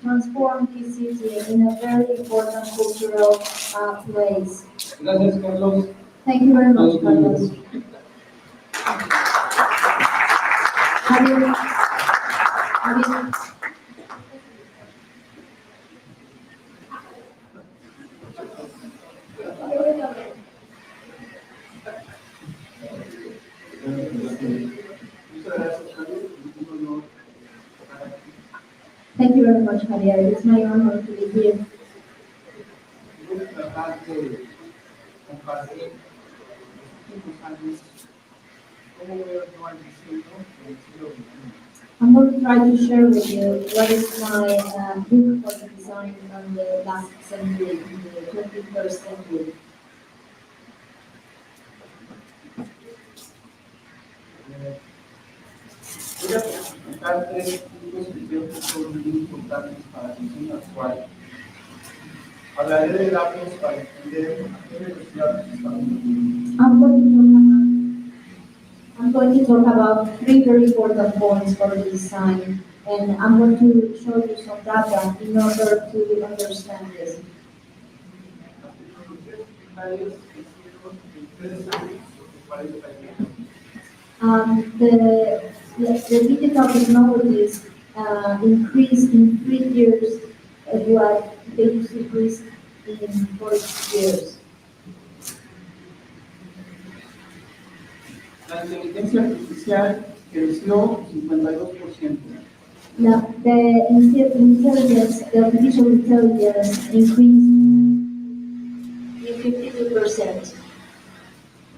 transform this city in a very important cultural place. Gracias, Carlos. Thank you very much, Carlos. Javier, Javier, thank you very much, Javier. It's my honor to be here. Voy a tratar de compartir los últimos años cómo veo yo al diseño en el siglo XXI. I'm going to try to share with you what is my book for the design from the last century, in the 21st century. Voy a presentar tres puntos que creo que son muy importantes para el diseño actual. Hablaré de datos para entender a qué velocidad estamos moviendo. I'm going to talk about three very important points for the design, and I'm going to show you some data in order to understand this. Las tecnologías digitales crecieron en 3 años de 40 años. The digital technologies increased in 3 years what they used to increase in 40 years. La inteligencia artificial creció 52%. The artificial intelligence increased in 52%.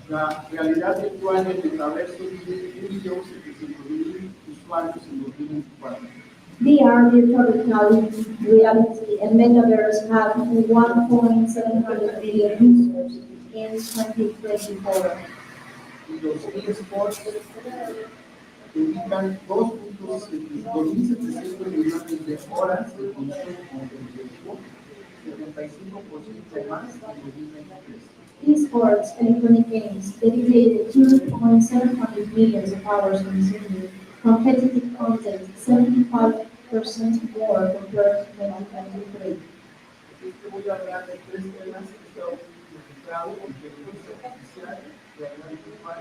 La realidad virtual del metaverso tiene 1.700.000 usuarios en 2024. VR, virtual reality, and metaverse have 1.7 billion users in 2024. Y los eSports dedican 2.700 millones de horas de consumo de videojuegos, 75% más en 2023. Esports, electronic games, dedicated 2.7 million hours consuming competitive content, 75% more compared to 2023. Así que voy a hablar de 3 temas que están involucrados: inteligencia artificial, realidad virtual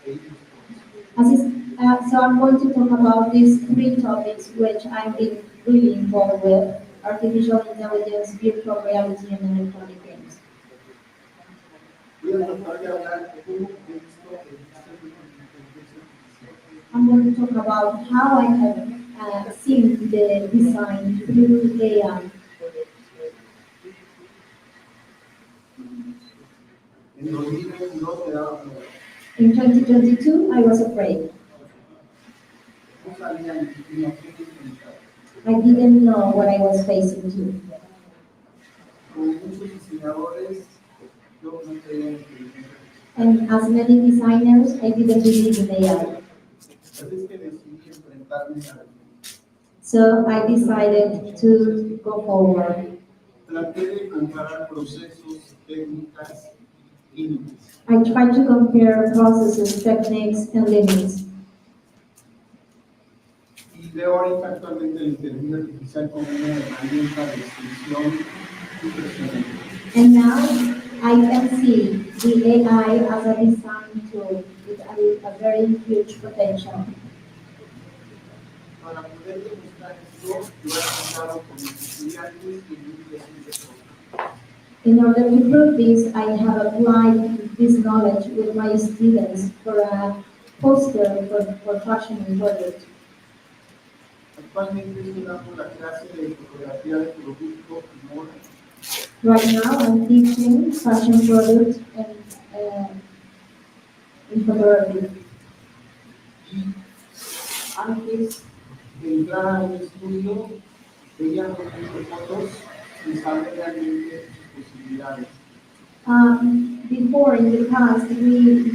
e eSports. So I'm going to talk about these three topics which I've been really involved with: artificial intelligence, virtual reality, and electronic games. Voy a tratar de hablar de cómo he visto el diseño de inteligencia artificial. I'm going to talk about how I have seen the design through AI. En 2022 me daba miedo. In 2022, I was afraid. No sabía ni a qué enfrentar. I didn't know what I was facing to. Como muchos diseñadores, yo no creía en inteligencia artificial. And as many designers, I didn't believe in AI. Así es que decidí enfrentarme a él. So I decided to go forward. Traté de comparar procesos, técnicas y límites. I tried to compare processes, techniques, and limits. Y veo ahorita actualmente la inteligencia artificial como una herramienta de extensión impresionante. And now I can see the AI as a design tool with a very huge potential. Para poder demostrar esto, lo he tratado con mis estudiantes y líderes de software. In order to prove this, I have applied this knowledge with my students for a poster for fashion and project. Actualmente estoy dando la clase de fotografía de producto y moda. Right now, I'm teaching fashion product and in photography. Y antes de entrar a un estudio, veía los fotos y saber realmente sus posibilidades. Before, in the past, we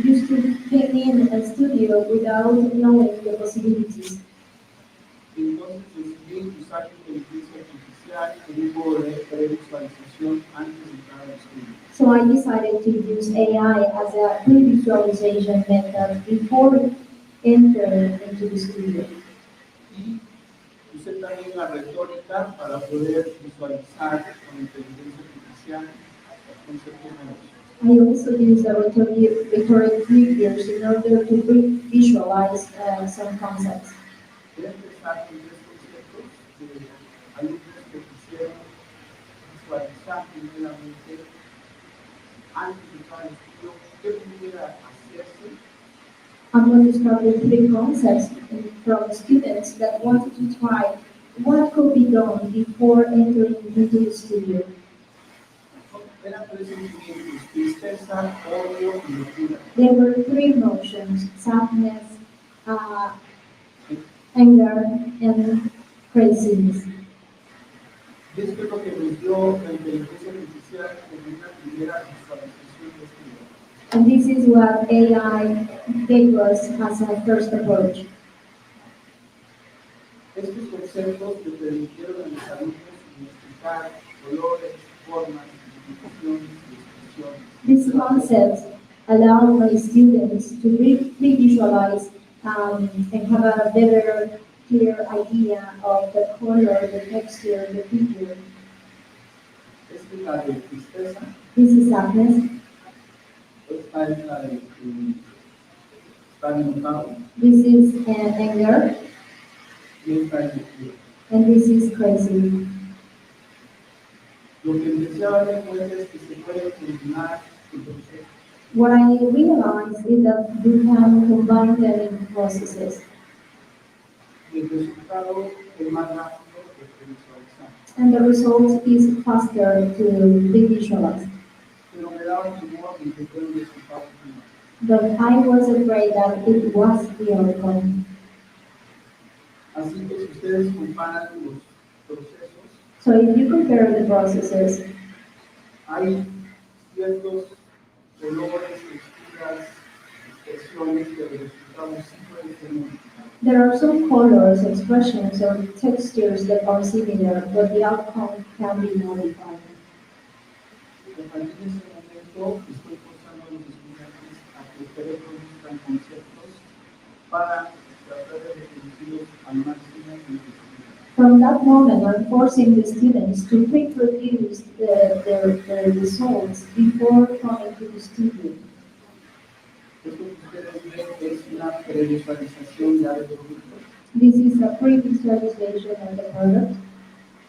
used to came in a studio without knowing the possibilities. Entonces decidí usar inteligencia artificial en un modo de previsualización antes de entrar al estudio. So I decided to use AI as a pre-visualization method before entering into the studio. Y usé también la retórica para poder visualizar con inteligencia artificial conceptos nuevos. I also use the rhetoric figures in order to visualize some concepts. Voy a empezar con tres conceptos de alumnos que quisieron visualizar primeramente antes de entrar al estudio qué pudiera hacerse I'm going to start with three concepts from students that wanted to try what could be done before entering into the studio. eran tres sentimientos, tristeza, odio y locura. There were three emotions: sadness, uh, anger, and craziness. Y esto es lo que nos dio la inteligencia artificial como una primera visualización de este lugar. And this is what AI gave us as a first approach. Estos conceptos le permitieron a los alumnos identificar colores, formas, identificaciones y expresiones. These concepts allow my students to visualize and have a better, clear idea of the color, the texture, the figure. Esta es la de tristeza, This is sadness. esta es la de estar enojado This is anger. y esta es locura. And this is crazy. Lo que empecé a darme cuenta es que se puede combinar el proceso. What I realized is that you can combine them in processes, Y el resultado es más rápido de visualizar. and the result is faster to be visualized. Pero me daba temor de que fuera un resultado final. But I was afraid that it was the outcome. Así que si ustedes comparan los procesos, So if you compare the processes, hay ciertos colores, texturas, expresiones que el resultado sí puede ser modificado. there are some colors, expressions, or textures that are similar, but the outcome can be modified. A partir de ese momento estoy forzando a los estudiantes a que ustedes produzcan conceptos para tratar de reproducirlos al máximo en el estudio. From that moment, I'm forcing the students to reproduce their results before coming to the studio. Esto que ustedes ven es una previsualización ya del producto, This is a pre-visualization of the product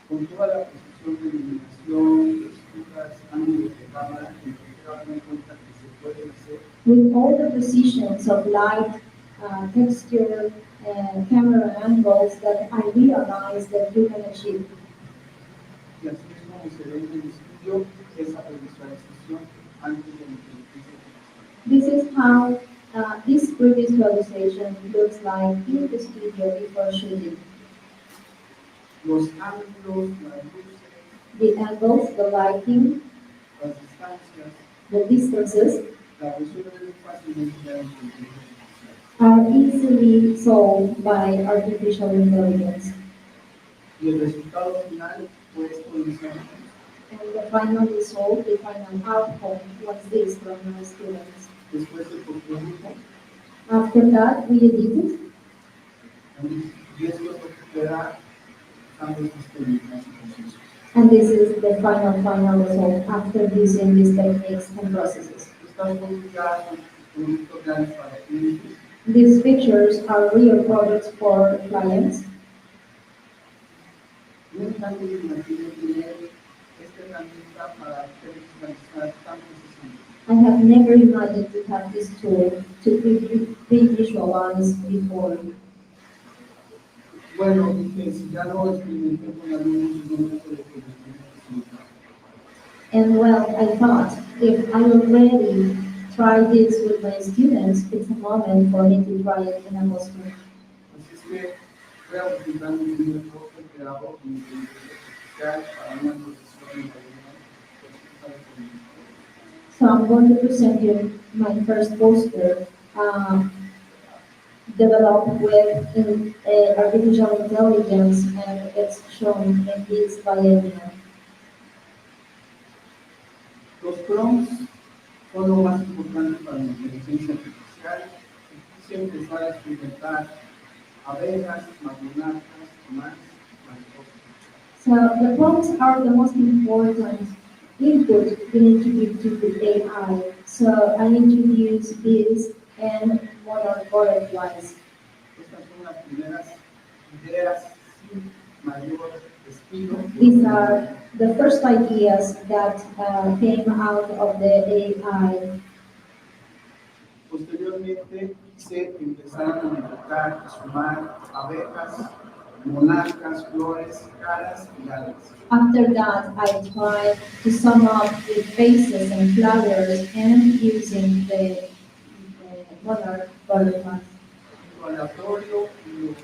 con toda la precisión de iluminación, texturas, ángulos de cámara, que se dan cuenta que se pueden hacer. with all the precisions of light, texture, and camera angles that I realize that you can achieve. Y así es como se ve en el estudio esa previsualización antes de la inteligencia artificial. This is how this pre-visualization looks like in the studio before shooting. Los ángulos, las luces, The angles, the lighting, las distancias, the distances la resuelven fácilmente ya en la inteligencia artificial. are easily solved by artificial intelligence. Y el resultado final fue exponencialmente. And the final result, the final outcome was this from my students. Después se produjo After that, we edited, y esto es lo que queda usando estas técnicas y procesos. and this is the final result after using these techniques and processes. Estas fotos ya son productos reales para clientes. These pictures are real products for clients. Nunca me imaginé tener esta herramienta para hacer visualizar tan precisamente. I have never imagined to have this tool to pre-visualize before. Bueno, dije, si ya lo experimenté con alumnos, es momento de que les explicar. And well, I thought, if I already tried this with my students, it's a moment for me to try it in a classroom. Así es que voy a presentar mi primer poster creado con inteligencia artificial para una exposición en la So I'm going to present you my first poster developed with artificial intelligence, and it's shown in this biennial. Los prompts son lo más importante para la inteligencia artificial. Quise empezar a experimentar abejas, marmonatas, más So the prompts are the most important input we need to give to the AI. So I introduce this and what are bullet points. Estas son las primeras ideas sin mayor estilo. These are the first ideas that came out of the AI. Posteriormente se empezaron a invocar, a sumar abejas, monarcas, flores, caras y alas. After that, I tried to sum up with faces and flowers and using the monarch butterflies. Lo aleatorio y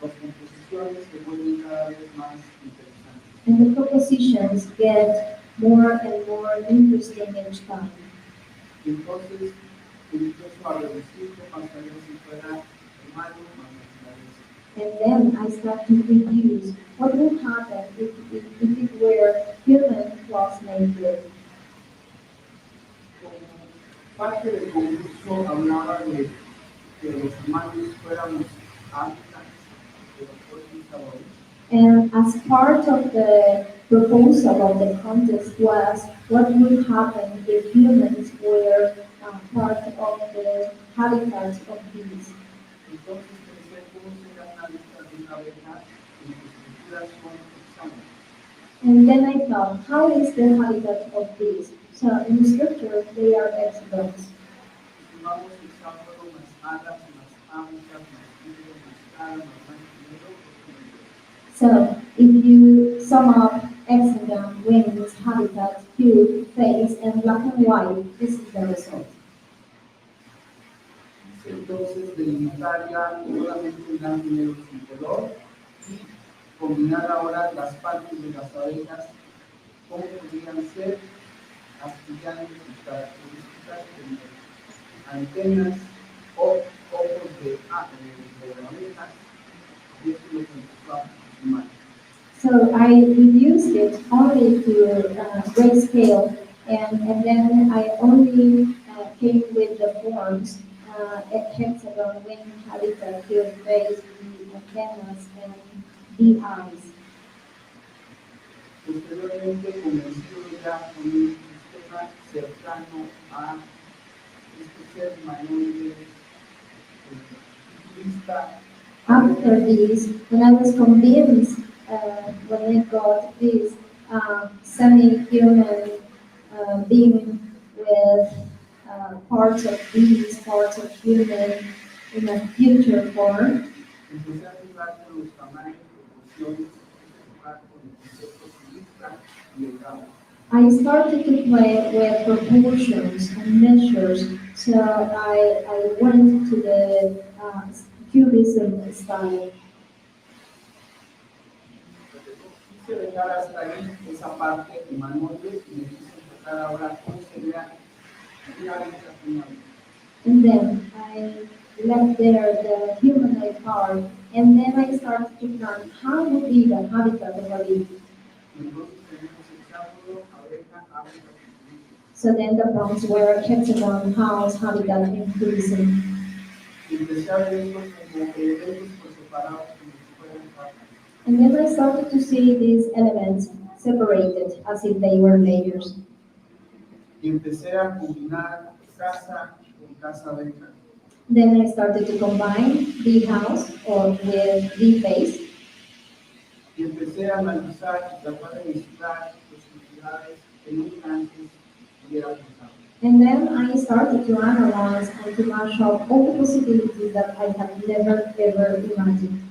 las composiciones se vuelven cada vez más interesantes. And the propositions get more and more interesting each time. Y entonces empiezo a reducirlo más allá si fuera humano, más naturaleza. And then I start to reduce what would happen if it were human plus nature. Como parte del concurso hablaba de que los humanos fuéramos hábitats de los pueblos sabores. And as part of the proposal of the contest was what would happen if humans were part of the habitat of bees. Entonces pensé cómo será una lista de una abeja en sus estructuras son hexágonos. And then I thought, how is the habitat of bees? So in the scripture, they are hexagons. Sumamos hexágono más alas, más ancas, más filo, más cara, más manchilero, So if you sum up hexagon, wings, habitat, cube, face, and black and white, this is the result. entonces delimitar ya solamente blanco y negro sin color y combinar ahora las partes de las abejas, cómo podrían ser astillando sus características como antenas o ojos de abejas, y esto lo empezó a sumar. So I reduced it only to grayscale, and then I only came with the forms, hexagon, wing, habitat, cube, face, the antennas, and the eyes. Posteriormente, convencido ya con un sistema cercano a este ser humanoide futurista. After this, when I was convinced, when I got this semi-human being with parts of bees, parts of human in a future form, Empecé a jugar con los tamaños, proporciones, jugar con el concepto futurista y el caos. I started to play with proportions and measures. So I went to the cubism style. Quise dejar hasta ahí esa parte humanoide y me quise enfocar ahora cómo sería una abeja humana. And then I left there the humanoid part, and then I started to plan how would be the habitat of a bee. Entonces tenemos hexágono, abeja, hábitat futurista. So then the prompts were hexagon, house, habitat, and tourism. Y empecé a ver estos como elementos por separados como si fueran capas. And then I started to see these elements separated as if they were layers. Y empecé a combinar casa con casa abeja. Then I started to combine the house or with the face. Y empecé a analizar y tratar de mezclar posibilidades que nunca antes hubiera pensado. And then I started to analyze and to mash up all the possibilities that I had never ever imagined.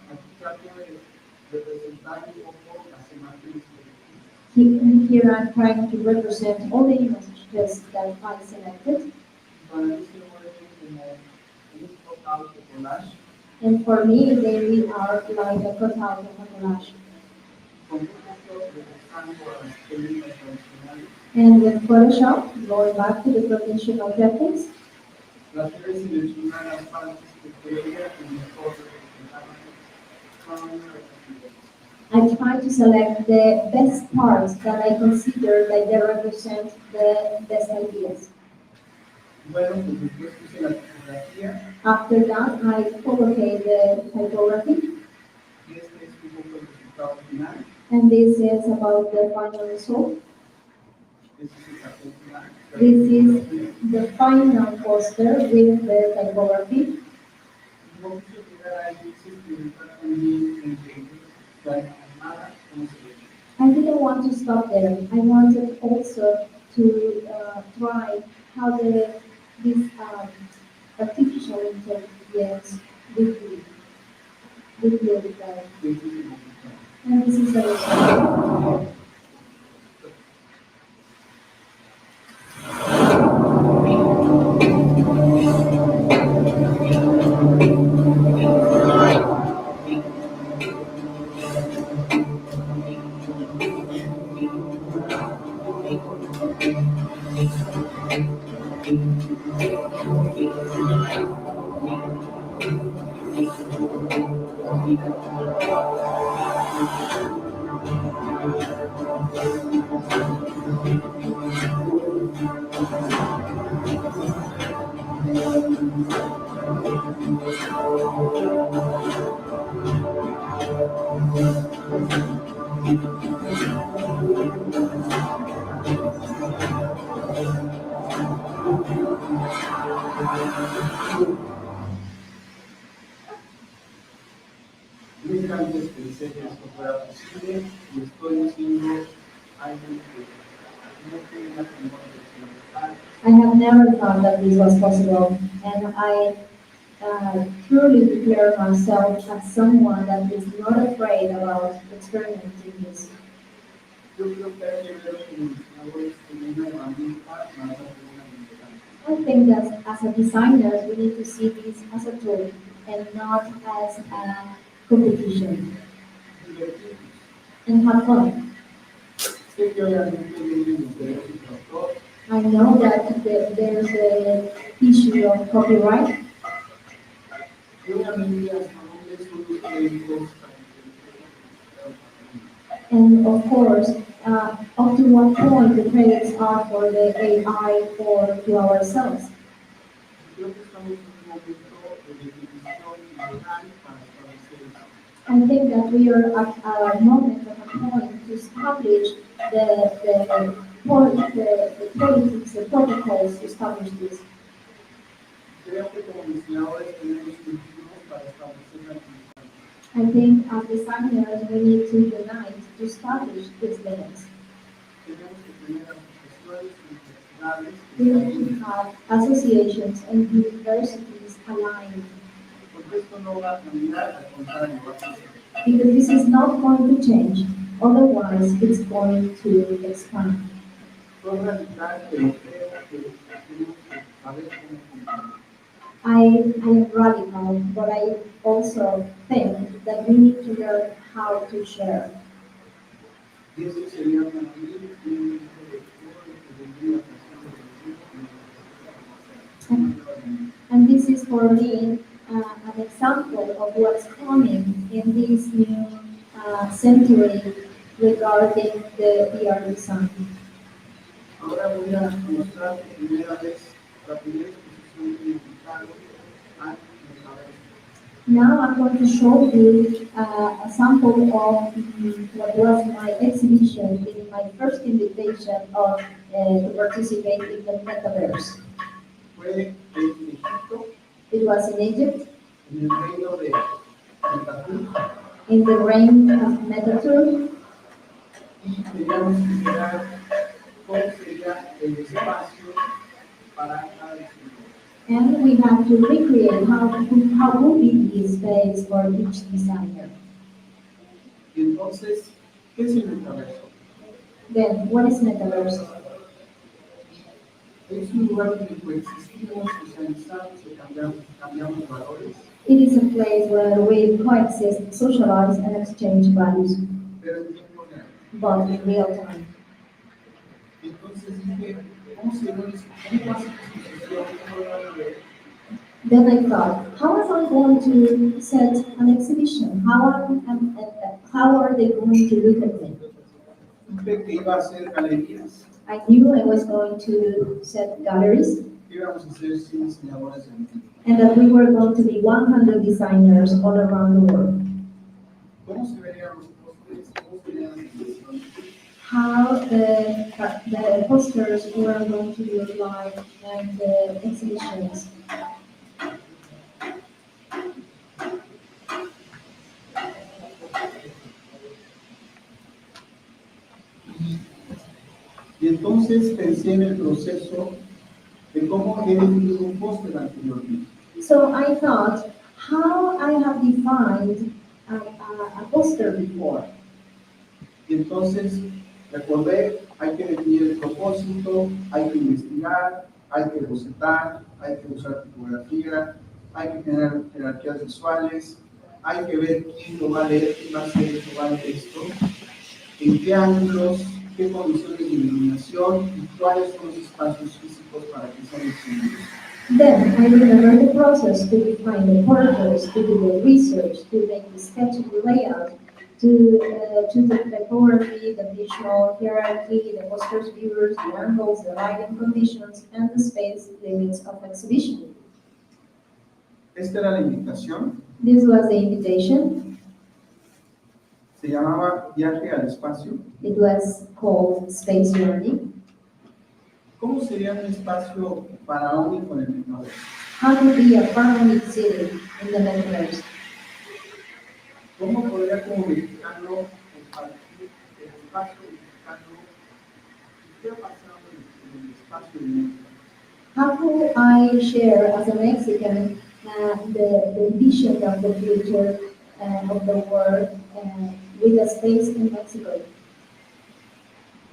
Aquí trato de representar un poco las imágenes colectivas. Here I'm trying to represent all the images that I selected. Para mí se mueven como un total de collage And for me, they really are like a cutout of a collage. con un poco regresando a las técnicas tradicionales. And with Photoshop, going back to the traditional techniques, Traté de seleccionar las partes que creía que mejor representaban cada una de las ideas. I try to select the best parts that I consider that they represent the best ideas. Bueno, pues después puse la tipografía After that, I collocate the typography, y este es un poco el resultado. resultado final. And this is about the final result. Ese es el cartel final. This is the final poster with the typography. No quiso llegar a eso, quise experimentar también entre la animada como se ve. I didn't want to stop there. I wanted also to try how this artificial intelligence would look like. Ese es el resultado. And this is the result. Nunca antes pensé que esto fuera posible y estoy haciendo algo que no tenga temor de experimentar. I have never thought that this was possible, and I truly declare myself as someone that is not afraid about experimenting this. Yo creo que hay que ver que los diseñadores como una herramienta más allá de una limitante. I think that as a designer, we need to see this as a tool and not as a competition, Divertirnos. and have fun. Sé que obviamente vienen los derechos de autor, I know that there's a issue of copyright, y obviamente hasta dónde son los créditos para que and of course, up to what point the credits are for the AI or to ourselves. creo que estamos en un momento de definición legal para establecer eso. I think that we are at a moment of a point to establish the politics, the protocols to establish this. Creo que como diseñadores tenemos que unirnos para establecer la limitante. I think as designers, we need to unite to establish these limits. Tenemos que tener asociaciones internacionales We need to have associations and universities aligned, porque esto no va a cambiar, al contrario, va a crecer. because this is not going to change. Otherwise, it's going to expand. Soy radical, pero creo que tenemos que saber cómo funcionar. I am radical, but I also think that we need to learn how to share. Y eso sería para mí un ejemplo de todo lo que vendría pasando en el mundo. And this is for me an example of what's coming in this new century regarding the art design. Ahora voy a mostrar por primera vez la primera exposición que invitaron al metaverso. Now I'm going to show you a sample of what was my exhibition in my first invitation of to participate in the metaverse. Fue en Egipto, It was in Egypt, en el reino de Metatur, in the reign of Metatur, y teníamos que crear cómo sería el espacio para cada diseñador. and we have to recreate how would be the space for each designer. Y entonces, ¿qué es el metaverso? Then, what is metaverse? Es un lugar donde coexistimos, socializamos y cambiamos valores, It is a place where we coexist, socialize, and exchange values, pero en tiempo real. but in real time. Entonces dije, ¿cómo se ve eso? ¿Cómo va a ser la exposición? ¿Cómo lo van a ver? Then I thought, how am I going to set an exhibition? How are they going to look at me? Supe que iba a hacer galerías, I knew I was going to set galleries, que íbamos a hacer 100 diseñadores en México. and that we were going to be 100 designers all around the world. ¿Cómo se verían los postres? ¿Cómo serían las exhibiciones? How the posters were going to look like and the exhibitions. Y entonces pensé en el proceso de cómo he definido un póster anteriormente. So I thought how I have defined a poster before. Y entonces recordé, hay que definir el propósito, hay que investigar, hay que bocetar, hay que usar tipografía, hay que tener jerarquías visuales, hay que ver quién lo va a leer, quién va a hacer esto, va a leer esto, en qué ángulos, qué condiciones de iluminación y cuáles son los espacios físicos para que sean exhibidos. Then I remember the process to define the purpose, to do the research, to make the sketch of the layout, to the typography, the visual hierarchy, the posters viewers, the angles, the lighting conditions, and the space limits of exhibition. Esta era la invitación, This was the invitation. se llamaba Viaje al Espacio. It was called Space Journey. ¿Cómo sería un espacio faraónico en el metaverso? How to be a pharaonic city in the metaverse. ¿Cómo podría como mexicano compartir el espacio mexicano y qué ha pasado en el espacio de México? How could I share as a Mexican the vision of the future of the world with a space in Mexico?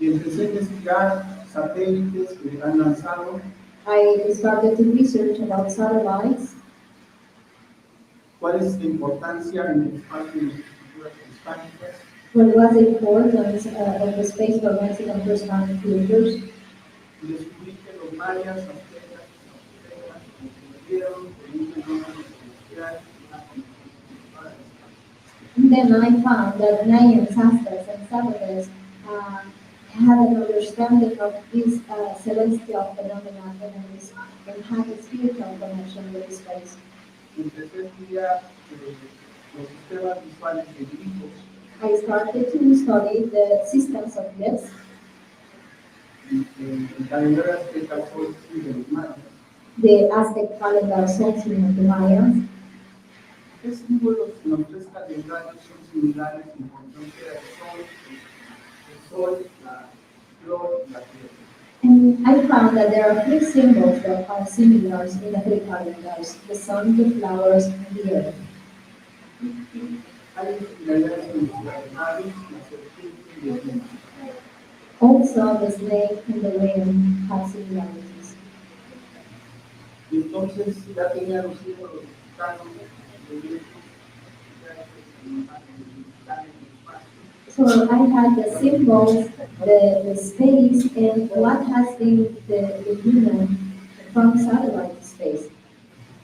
Y empecé a investigar satélites que han lanzado, I started to research about satellites, cuál es la importancia en el espacio de las culturas hispánicas, what was the importance of the space for Mexican Hispanic cultures, y descubrí que los mayas, aztecas y zapotecas construyeron en un fenómeno celestial una computadora del espacio. and then I found that Mayans, Aztecs, and Zapotecs had an understanding of this celestial phenomena and had a spiritual connection with space. Empecé a estudiar los sistemas visuales de glifos, I started to study the systems of glyphs, el calendario azteca sol y de los mayas. the Aztec calendar solstice of the Mayans. ¿Qué símbolos en los tres calendarios son similares en conjunción el sol, la flor y la tierra? And I found that there are three symbols that are similar in the three calendars, the sun, the flowers, and the earth. Hay similaridades en los calendarios, la serpiente y el viento. Also, the snake and the ram have similarities. Y entonces ya tenía los símbolos mexicanos, los griegos, So I had the symbols, the space, and what has been the human from satellite to space.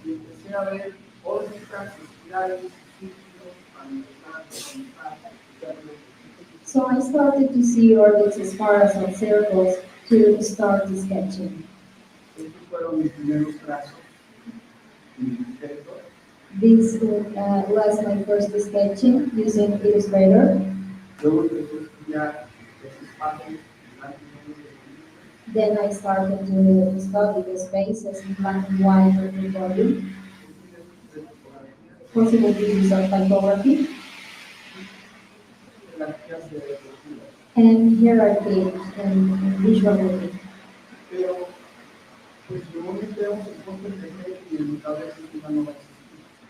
y empecé a ver órbitas, espirales, círculos, panoramas, So I started to see orbits as far as on circles to start the sketching. Estos fueron mis primeros trazos en Illustrator. This was my first sketching using Illustrator. Luego empecé a estudiar los espacios en blanco y negro de Then I started to study the spaces in black and white of the body, possible views of typography, jerarquías de lectura. and hierarchy and visuality. Pero, pues normalmente vemos el póster de gente y el metaverso que ya no va a existir.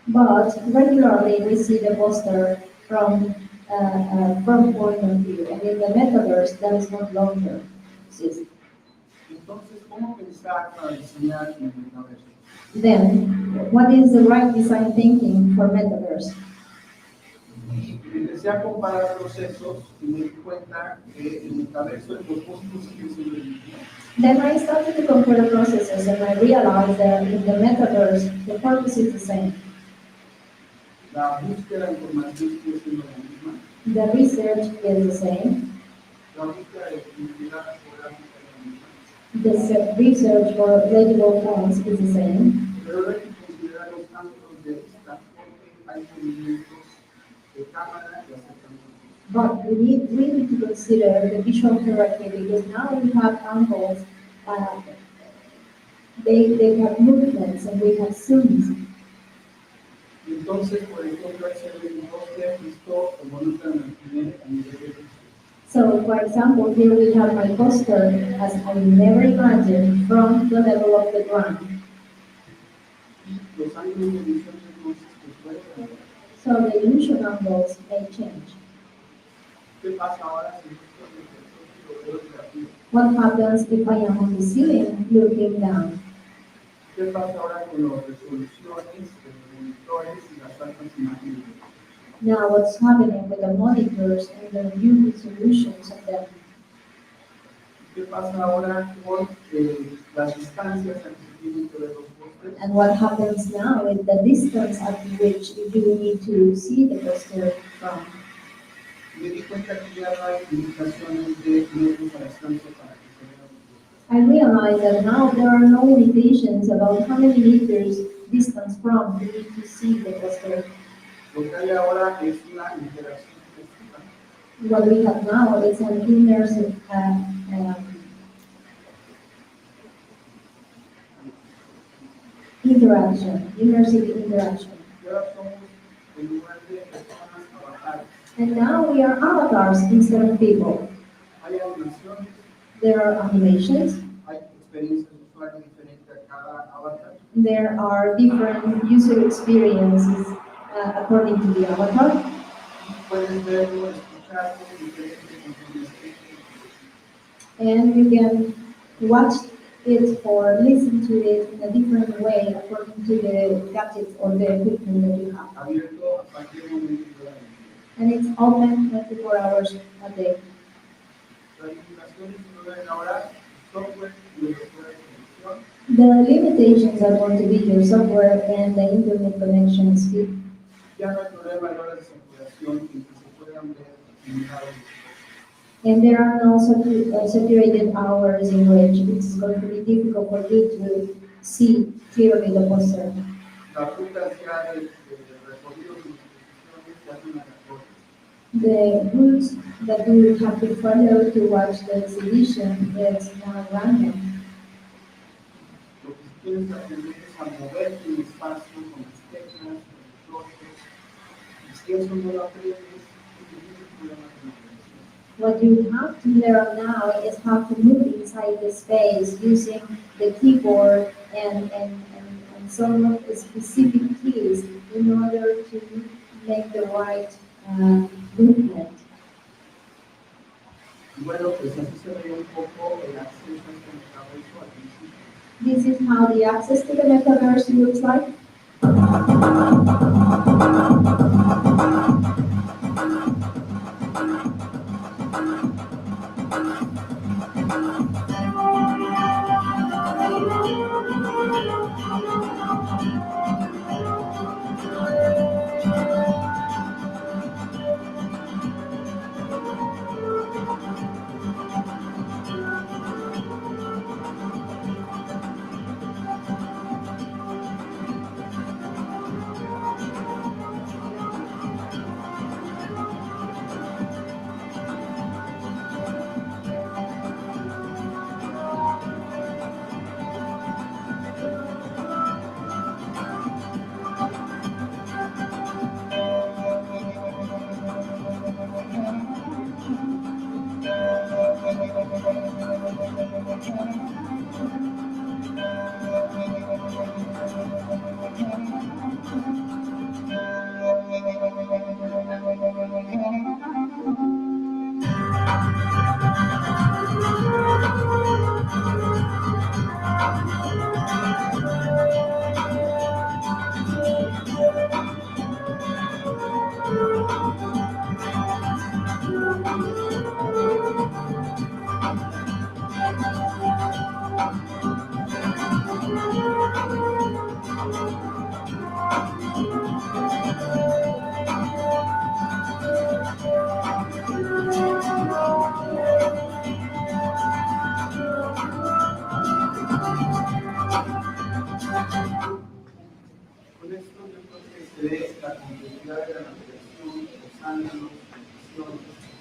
But regularly we see the poster from point of view, and in the metaverse that is not longer exist. Entonces, ¿cómo pensar para diseñar en el metaverso? Then, what is the right design thinking for metaverse? Empecé a comparar procesos y me di cuenta que el metaverso, el propósito sigue siendo el mismo. Then I started to compare the processes, and I realized that in the metaverse, the purpose is the same. La búsqueda de información sigue siendo la misma. The research is the same. La búsqueda de identidad geográfica es la misma. The research for legible fonts is the same. Pero hay que considerar los ángulos de vista porque hay movimientos de cámara y acercamiento. But we need to consider the visual therapy because now we have angles, uh, they have movements and we have zooms. Entonces, por ejemplo, al ser el poste visto como nunca me imaginé a nivel de visual. So, for example, here we have my poster as I never imagined from the level of the ground. Y los ángulos de visión entonces pues pueden cambiar. So the illusion angles may change. ¿Qué pasa ahora si esto lo veo creativo? What happens if I am on the ceiling looking down? ¿Qué pasa ahora con las resoluciones de los monitores y las altas imágenes? Now, what's happening with the monitors and the new resolutions of them? ¿Qué pasa ahora con las distancias a que se tienen que ver los postes? And what happens now is the distance at which you need to see the poster from. Me di cuenta que ya no hay limitaciones de metros a distancia para que se vean los postes. I realize that now there are no limitations about how many meters distance from you need to see the poster. Lo que hay ahora es una interacción efectiva. What we have now is an immersive immersive interaction. Y ahora somos, en lugar de personas, avatares. And now we are avatars instead of people. Hay animaciones, There are animations, hay experiencias de usuario diferentes a cada avatar. there are different user experiences according to the avatar. Y puedes verlo, escucharlo, diferentes funciones. And you can watch it or listen to it in a different way according to the gadgets or the equipment that you have. Abierto a cualquier momento de la vida. And it's open 24 hours a day. Las limitaciones que ven ahora, software y los software de conexión, The limitations are going to be your software and the internet connection speed. ya no hay problema de horas de saturación en que se puedan ver limitados. And there are no saturated hours in which it's going to be difficult for you to see clearly the poster. Las rutas ya de recorridos y instituciones ya son aleatorias. The routes that you have to follow to watch the exhibition is more random. Lo que tienes que aprender es a moverte en el espacio con las teclas, con los bloques. Y si eso no lo aprendes, tienes problemas con la atención. What you have to learn now is how to move inside the space using the keyboard and some specific keys in order to make the right movement. Y bueno, pues así se veía un poco el acceso a este metaverso al principio. This is how the access to the metaverse looks like.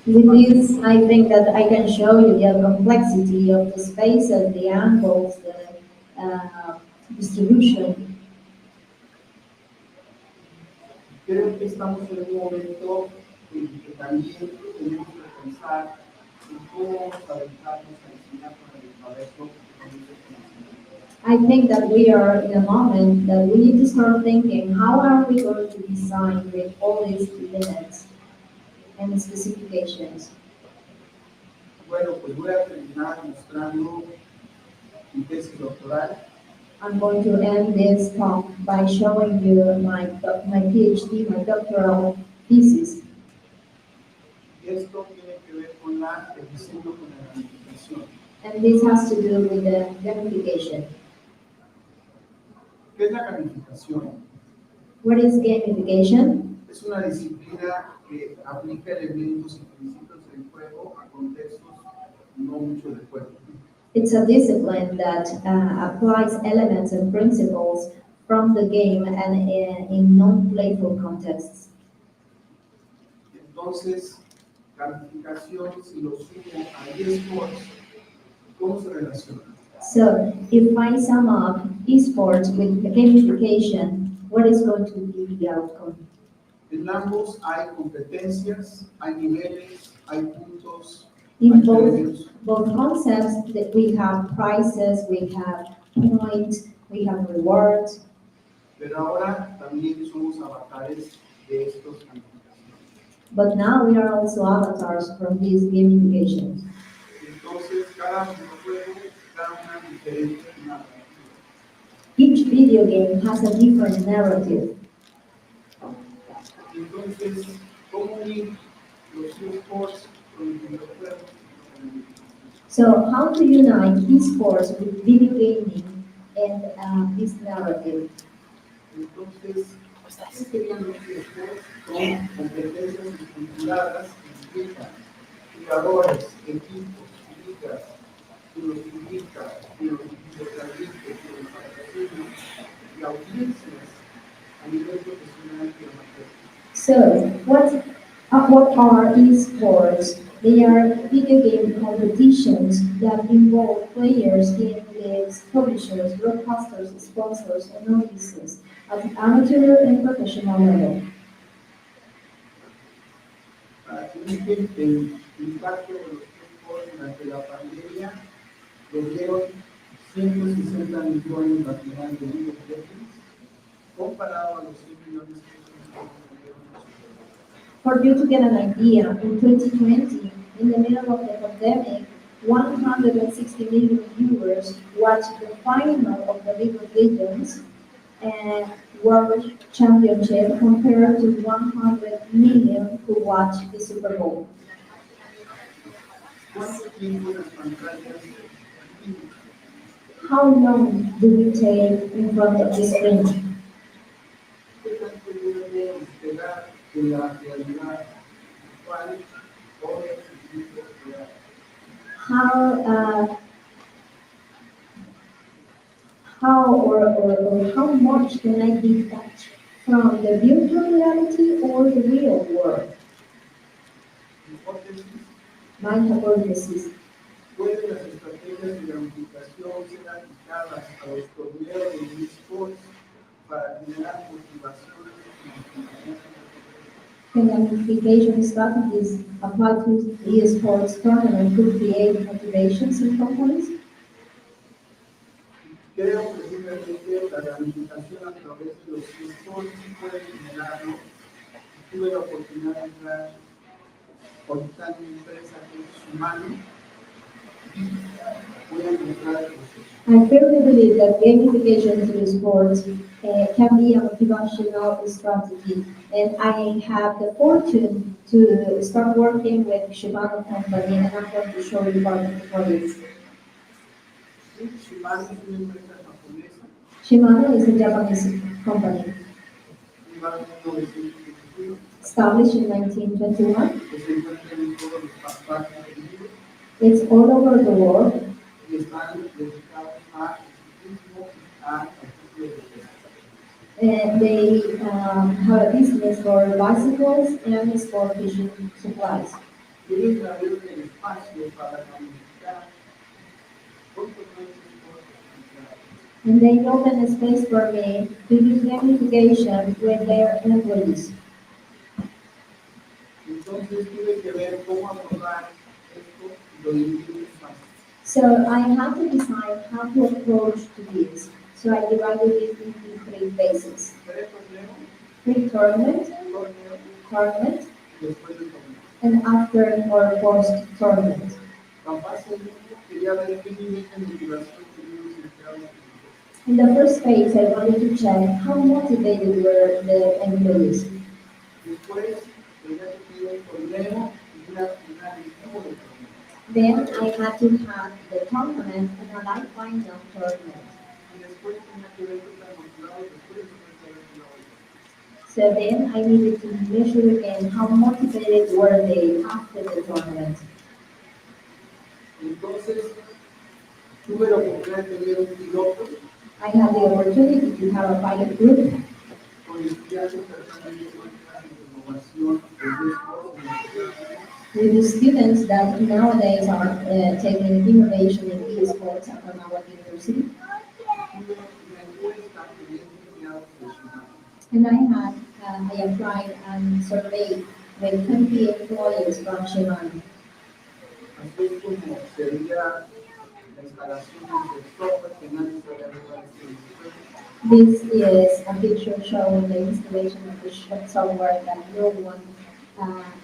With this, I think that I can show you the complexity of the spaces, the angles, the distribution. Creo que estamos en un momento en que también tenemos que pensar en cómo vamos a dedicarnos a enseñar con el alfabeto con ese conocimiento. I think that we are in a moment that we need to start thinking, how are we going to design with all these limits and specifications? Bueno, pues voy a terminar mostrando mi tesis doctoral. I'm going to end this talk by showing you my PhD, my doctoral thesis. Y esto tiene que ver con el diseño con la gamificación. And this has to do with the gamification. ¿Qué es la gamificación? What is gamification? Es una disciplina que aplica elementos y principios del juego a contextos no mucho de juego. It's a discipline that applies elements and principles from the game and in non-playful contexts. Entonces, gamificación, si lo sumo a eSports, ¿cómo se relaciona? So, if I sum up esports with gamification, what is going to be the outcome? En ambos hay competencias, hay niveles, hay puntos, In hay both, premios. both concepts, that we have prizes, we have points, we have rewards, Pero ahora también somos avatares de estos gamificaciones. but now we are also avatars from these gamifications. Entonces, cada videojuego da una diferente narrativa. Each video game has a different narrative. Entonces, ¿cómo unir los eSports con los videojuegos? So how to unite esports with video gaming and this narrative? Entonces, ¿qué serían los eSports? Son competencias estructuradas que implican jugadores, equipos, ligas, que los indican, que los transmiten, que los patrocinan y audiencias a nivel profesional y amateur. So what are esports? They are video game competitions that involve players, game leagues, publishers, broadcasters, sponsors, and audiences at the amateur and professional level. Para que ubiquen el impacto de los eSports durante la pandemia, lo dieron 160 millones nacionales de videojuegos, comparado a los 100 millones que dieron los juegos. For you to get an idea, in 2020, in the middle of the pandemic, 160 million viewers watched the final of the League of Legends World Championship compared to 100 million who watched the Super Bowl. ¿Cuánto tiempo las pantallas vivimos? How long do we take in front of the screen? ¿Qué tanto debe despegar de la realidad actual o del mundo real? Or how much can I detach from the virtual reality or the real world? Hipótesis: My hypothesis. ¿pueden las estrategias de gamificación ser aplicadas a los torneos de eSports para generar motivación y motivación? Can gamification strategies applied to esports tournament could create motivations in companies? Creo que simplemente la gamificación a través de los eSports sí puede generarlo. Tuve la oportunidad de entrar ahorita en una empresa que es humano y voy a encontrar el proceso. I firmly believe that gamification through sports can be a motivational strategy, and I have the fortune to start working with Shimano company, and I'm going to show you part of the projects. Shimano es una empresa japonesa, Shimano is a Japanese company fundada en 1921, established in 1921. que se encuentra en todos los partes del mundo It's all over the world, y están dedicados a ciclismo, a artículos de pesca. and they have a business for bicycles and for fishing supplies. quieren abrir el espacio para comunicar con nuestros comunicados. And they open a space for me to do gamification with their employees. Entonces tuve que ver cómo abordar esto y lo dividí en fases. So I had to decide how to approach to this. So I divided it into three phases. Pre-torneo, Pre-tournament, torneo tournament, y después del torneo. and after or post-tournament. La fase 1 quería ver qué nivel de motivación tenían los empleados. In the first phase, I wanted to check how motivated were the employees. Después tenía que tener el torneo y una final en vivo del torneo. Then I had to have the tournament and a live final tournament. Y después tenía que ver qué tan motivados después de haber jugado. So then I needed to measure again how motivated were they after the tournament. Entonces tuve la oportunidad de tener un piloto I had the opportunity to have a pilot group con estudiantes tratando de innovación de riesgos with the students that nowadays are taking innovation in esports at our university. And I applied and surveyed with 20 employees from Shimano. Así es como sería la instalación del software que nadie se había realizado. This is a picture showing the installation of the software that no one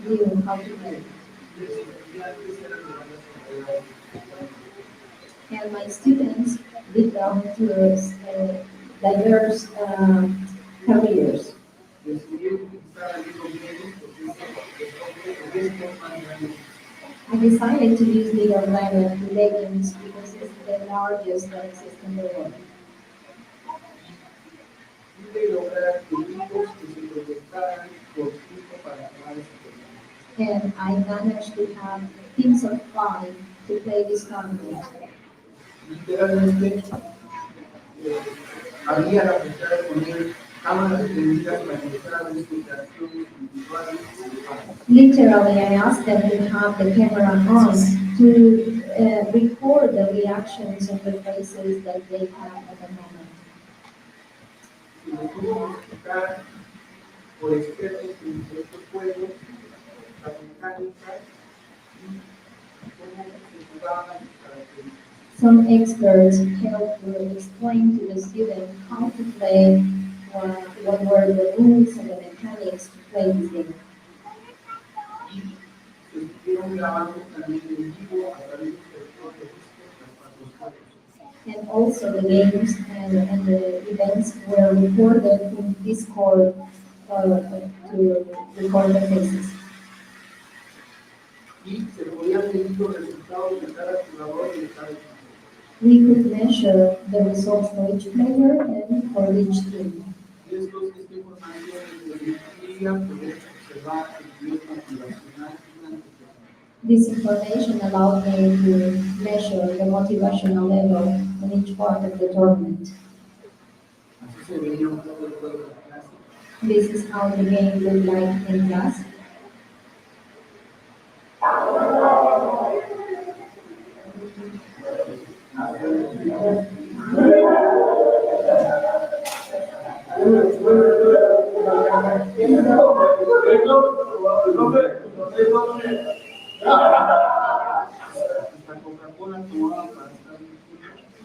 knew how to do. And my students belong to diverse careers. I decided to use League of Legends because it's the largest that exists in the world. And I managed to have teams of 5 to play this tournament. Literalmente había la posibilidad de poner cámaras prendidas para mostrar las interacciones individuales. Literally, I asked them to have the camera on to record the reactions of the faces that they have at the moment. Y les puedo explicar por expertos en estos juegos las mecánicas y cómo se jugaban las características. Some experts helped to explain to the student how to play, what were the rules and the mechanics to play this game. Y se estuvieron grabando también en vivo a través de los juegos. And also the games and the events were recorded in Discord to record the faces. Y se podían medir los resultados de cada jugador y de cada equipo. We could measure the results for each player and for each team. Y esta información nos permitía poder observar el nivel motivacional durante el torneo. This information allowed me to measure the motivational level in each part of the tournament. Así se veía un poco el juego de clase. This is how the game looked like in class.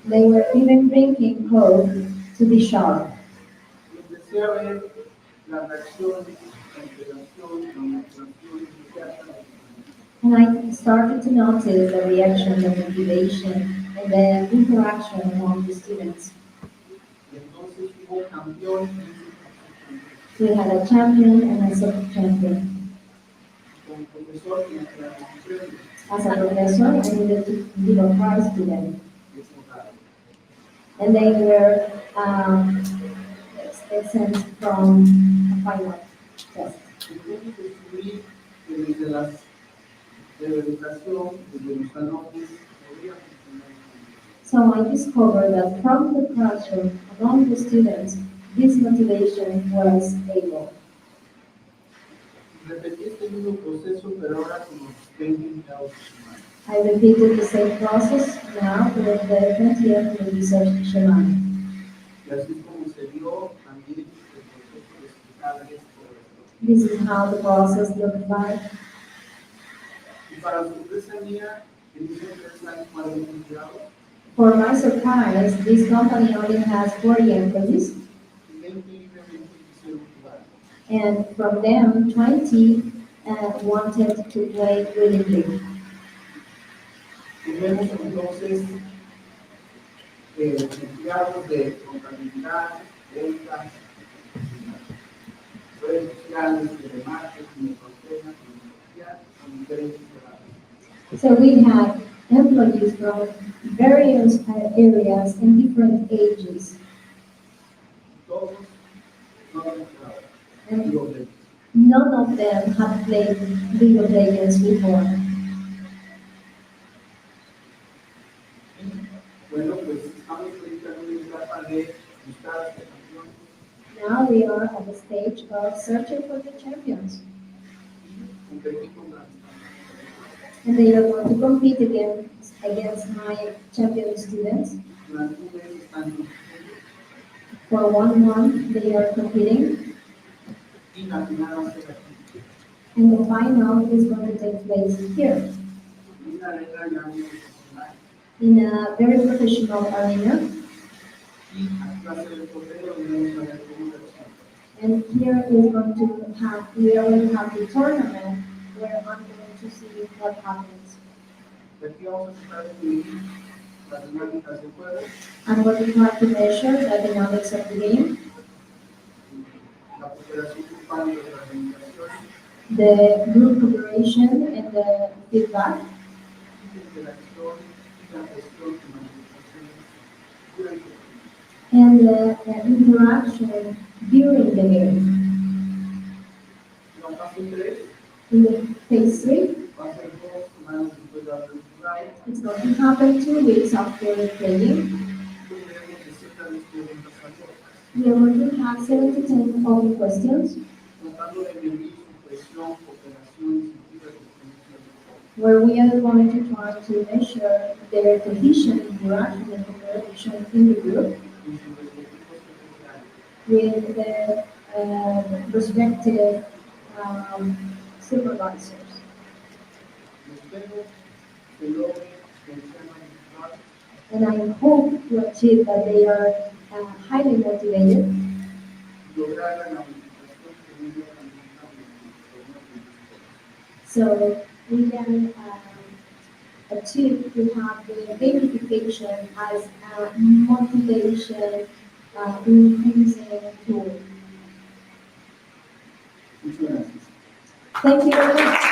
They were even drinking Coke to be sharp. Empecé a ver la reacción, la interacción, la motivación inmediata. And I started to notice the reaction, the motivation, and the interaction among the students. Y entonces hubo campeón We had a champion and a sub-champion. con profesor y la premio. As a professor, I needed to give a prize to them. And they were exempt from a final test. Entonces descubrí que desde las de la educación, desde los salones, podía funcionar. So I discovered that from the classroom, among the students, this motivation was able. Repetí este mismo proceso, pero ahora como asistente I repeated the same process now with the 20th research Shemana. Y así es como se dio también el proceso de explicarles todo esto. This is how the process looked like. Y para sorpresa mía, en esa empresa hay 40 empleados For my surprise, this company only has 40 employees, y 20 libremente quisieron jugar. and from them, 20 wanted to play willingly. Tenemos entonces empleados de contabilidad, ventas, redes sociales, de marketing, de frontera, tecnología, con diferentes grados. So we had employees from various areas and different ages. Todos no han jugado. And Digo, de- none of them had played League of Legends before. Bueno, pues estamos ahorita en una etapa de buscar a los campeones. Now we are at the stage of searching for the champions. Competir con las And they are going to compete against my champion students. durante un mes están compitiendo For 1 month, they are competing, y la final va a ser aquí. and the final is going to take place here Una arena ya muy profesional in a very professional arena. y aquí va a ser el torneo y vamos a ver cómo reacciona. And here is going to have, we are going to have the tournament where I'm going to see what happens. Y aquí vamos a tratar de medir las dinámicas del juego, I'm going to try to measure the dynamics of the game, la cooperación grupal y la organización, the group cooperation and the feedback, y la interacción y la gestión de manifestaciones durante el juego. and the interaction during the game. La fase 3 In the phase 3, va a ser 2 semanas después de haber jugado, it's going to happen 2 weeks after playing. tendremos de ciertas preguntas abiertas, We are going to have 7 to 10 open questions tratando de medir su presión, cooperación y sentido de pertenencia del juego. where we are going to try to measure their cohesion, interaction, and cooperation in the group Y sus respectivos potenciales. with the respective supervisors. Espero que logre que sean individual And I hope to achieve that they are highly motivated y lograr la modificación que viene también en so we can achieve to have the gamification as a motivation increasing tool. Muchas gracias. Thank you very much.